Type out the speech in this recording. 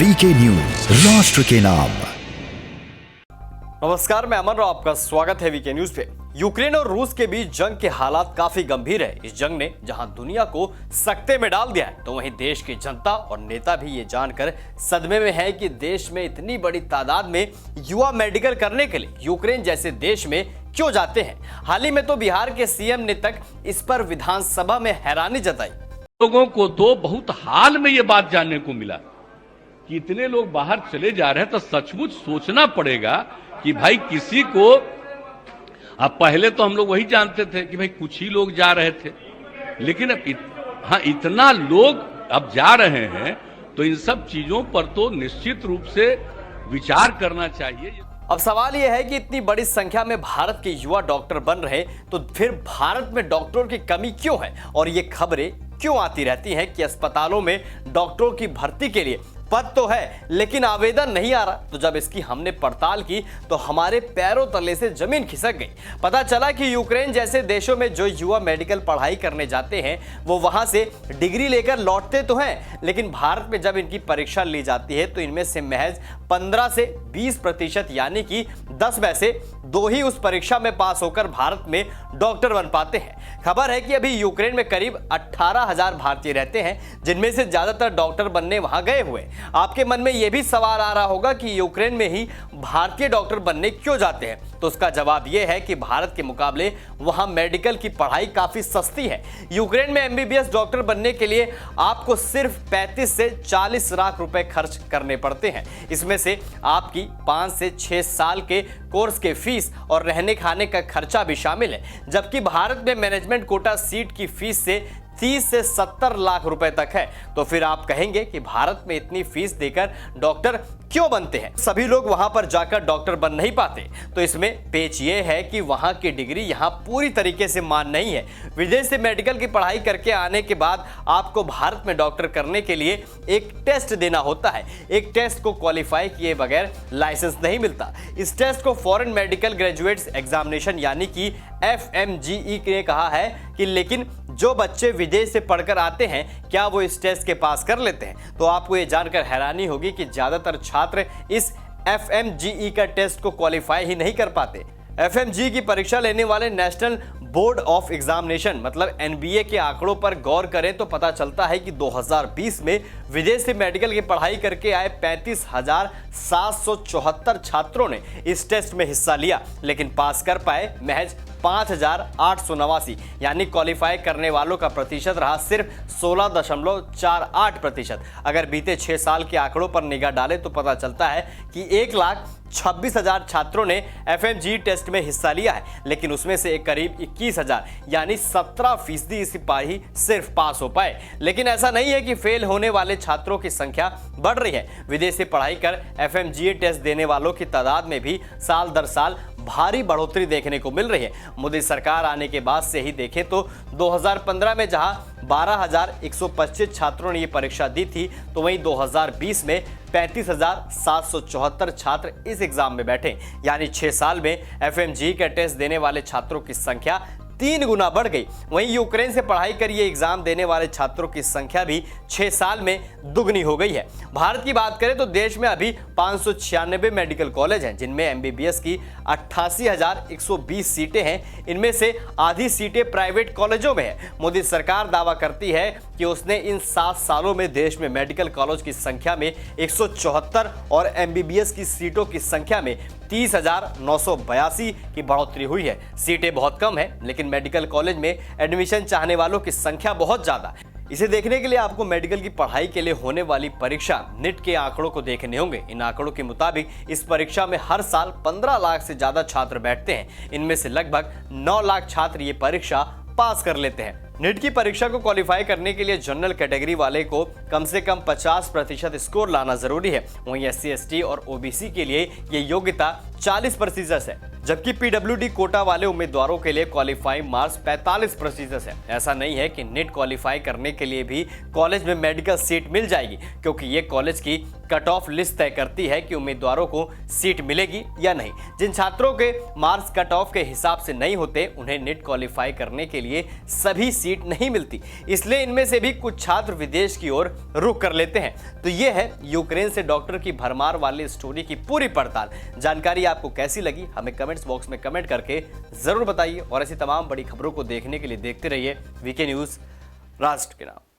VK news, राष्ट्र के नाम। नमस्कार, मैं अमन राव, आपका स्वागत है वीके न्यूज पे। यूक्रेन और रूस के बीच जंग के हालात काफी गंभीर है। इस जंग ने जहां दुनिया को सकते में डाल दिया है, तो वहीं देश की जनता और नेता भी ये जानकर सदमे में है कि देश में इतनी बड़ी तादाद में युवा मेडिकल करने के लिए यूक्रेन जैसे देश में क्यों जाते हैं। हाल ही में तो बिहार के सीएम ने तक इस पर विधानसभा में हैरानी जताई। लोगों को तो बहुत हाल में ये बात जानने को मिला कि इतने लोग बाहर चले जा रहे हैं, तो सचमुच सोचना पड़ेगा कि भाई किसी को, अब पहले तो हम लोग वही जानते थे कि भाई कुछ ही लोग जा रहे थे, लेकिन अब इतना लोग अब जा रहे हैं, तो इन सब चीजों पर तो निश्चित रूप से विचार करना चाहिए। अब सवाल यह है कि इतनी बड़ी संख्या में भारत के युवा डॉक्टर बन रहे, तो फिर भारत में डॉक्टरों की कमी क्यों है और ये खबरें क्यों आती रहती हैं कि अस्पतालों में डॉक्टरों की भर्ती के लिए पद तो है लेकिन आवेदन नहीं आ रहा। तो जब इसकी हमने पड़ताल की तो हमारे पैरों तले से जमीन खिसक गई। पता चला कि यूक्रेन जैसे देशों में जो युवा मेडिकल पढ़ाई करने जाते हैं वो वहां से डिग्री लेकर लौटते तो हैं, लेकिन भारत में जब इनकी परीक्षा ली जाती है तो इनमें से महज 15 से 20% यानी कि 10 में से 2 ही उस परीक्षा में पास होकर भारत में डॉक्टर बन पाते हैं। खबर है कि अभी यूक्रेन में करीब 18,000 भारतीय रहते हैं, जिनमें से ज्यादातर डॉक्टर बनने वहां गए हुए। आपके मन में यह भी सवाल आ रहा होगा कि यूक्रेन में ही भारतीय डॉक्टर बनने क्यों जाते हैं, तो उसका जवाब यह है कि भारत के मुकाबले वहां मेडिकल की पढ़ाई काफी सस्ती है। यूक्रेन में एमबीबीएस डॉक्टर बनने के लिए आपको सिर्फ 35 से 40 लाख रुपए खर्च करने पड़ते हैं। इसमें से आपकी 5 से 6 साल के कोर्स के फीस और रहने खाने का खर्चा भी शामिल है, जबकि भारत में मैनेजमेंट कोटा सीट की फीस से 30 से 70 लाख रुपए तक है। तो फिर आप कहेंगे कि भारत में इतनी फीस देकर डॉक्टर क्यों बनते हैं? सभी लोग वहां पर जाकर डॉक्टर बन नहीं पाते। तो इसमें पेच ये है कि वहां की डिग्री यहां पूरी तरीके से मान नहीं है। विदेश से मेडिकल की पढ़ाई करके आने के बाद आपको भारत में डॉक्टर करने के लिए एक टेस्ट देना होता है। एक टेस्ट को क्वालिफाई किए बगैर लाइसेंस नहीं मिलता। इस टेस्ट को फॉरेन मेडिकल ग्रेजुएट्स एग्जामिनेशन यानी कि FMGE ने कहा है कि लेकिन जो बच्चे विदेश से पढ़कर आते हैं क्या वो इस टेस्ट के पास कर लेते हैं? तो आपको ये जानकर हैरानी होगी कि ज्यादातर छात्र इस FMGE का टेस्ट को क्वालिफाई ही नहीं कर पाते। FMGE की परीक्षा लेने वाले नेशनल बोर्ड ऑफ एग्जामिनेशन मतलब NBA के आंकड़ों पर गौर करें तो पता चलता है कि 2020 में विदेश से मेडिकल की पढ़ाई करके आए 35,774 छात्रों ने इस टेस्ट में हिस्सा लिया, लेकिन पास कर पाए महज 5,889, यानी क्वालिफाई करने वालों का प्रतिशत रहा सिर्फ 16.48%। अगर बीते 6 साल के आंकड़ों पर निगाह डालें तो पता चलता है कि 1,26,000 छात्रों ने FMGE टेस्ट में हिस्सा लिया है, लेकिन उसमें से करीब 21,000 यानी 17% सिपाही सिर्फ पास हो पाए। लेकिन ऐसा नहीं है कि फेल होने वाले छात्रों की संख्या बढ़ रही है। विदेश से पढ़ाई कर FMGE टेस्ट देने वालों की तादाद में भी साल दर साल भारी बढ़ोतरी देखने को मिल रही है। मोदी सरकार आने के बाद से ही देखें तो 2015 में जहां 12,125 छात्रों ने ये परीक्षा दी थी, तो वहीं 2020 में 35,774 छात्र इस एग्जाम में बैठे, यानी 6 साल में FMGE का टेस्ट देने वाले छात्रों की संख्या 3 गुना बढ़ गई। वहीं यूक्रेन से पढ़ाई कर ये एग्जाम देने वाले छात्रों की संख्या भी 6 साल में दुगनी हो गई है। भारत की बात करें तो देश में अभी 596 मेडिकल कॉलेज हैं, जिनमें एमबीबीएस की 88,120 सीटें हैं। इनमें से आधी सीटें प्राइवेट कॉलेजों में है। मोदी सरकार दावा करती है कि उसने इन 7 सालों में देश में मेडिकल कॉलेज की संख्या में 174 और एमबीबीएस की सीटों की संख्या में 30,982 की बढ़ोतरी हुई है। सीटें बहुत कम है, लेकिन मेडिकल कॉलेज में एडमिशन चाहने वालों की संख्या बहुत ज्यादा है। इसे देखने के लिए आपको मेडिकल की पढ़ाई के लिए होने वाली परीक्षा नीट के आंकड़ों को देखने होंगे। इन आंकड़ों के मुताबिक इस परीक्षा में हर साल 15 लाख से ज्यादा छात्र बैठते हैं। इनमें से लगभग 9 लाख छात्र ये परीक्षा पास कर लेते हैं। नीट की परीक्षा को क्वालिफाई करने के लिए जनरल कैटेगरी वाले को कम से कम 50% स्कोर लाना जरूरी है। वहीं SC ST और OBC के लिए ये योग्यता 40% है, जबकि पीडब्ल्यूडी कोटा वाले उम्मीदवारों के लिए क्वालिफाइंग मार्क्स 45% है। ऐसा नहीं है कि नीट क्वालिफाई करने के लिए भी कॉलेज में मेडिकल सीट मिल जाएगी, क्योंकि ये कॉलेज की कट ऑफ लिस्ट तय करती है कि उम्मीदवारों को सीट मिलेगी या नहीं। जिन छात्रों के मार्क्स कट ऑफ के हिसाब से नहीं होते, उन्हें नीट क्वालिफाई करने के लिए सभी सीट नहीं मिलती, इसलिए इनमें से भी कुछ छात्र विदेश की ओर रुख कर लेते हैं। तो ये है यूक्रेन से डॉक्टर की भरमार वाली स्टोरी की पूरी पड़ताल। जानकारी आपको कैसी लगी हमें कमेंट्स बॉक्स में कमेंट करके जरूर बताइए, और ऐसी तमाम बड़ी खबरों को देखने के लिए देखते रहिए वीके न्यूज राष्ट्र के नाम।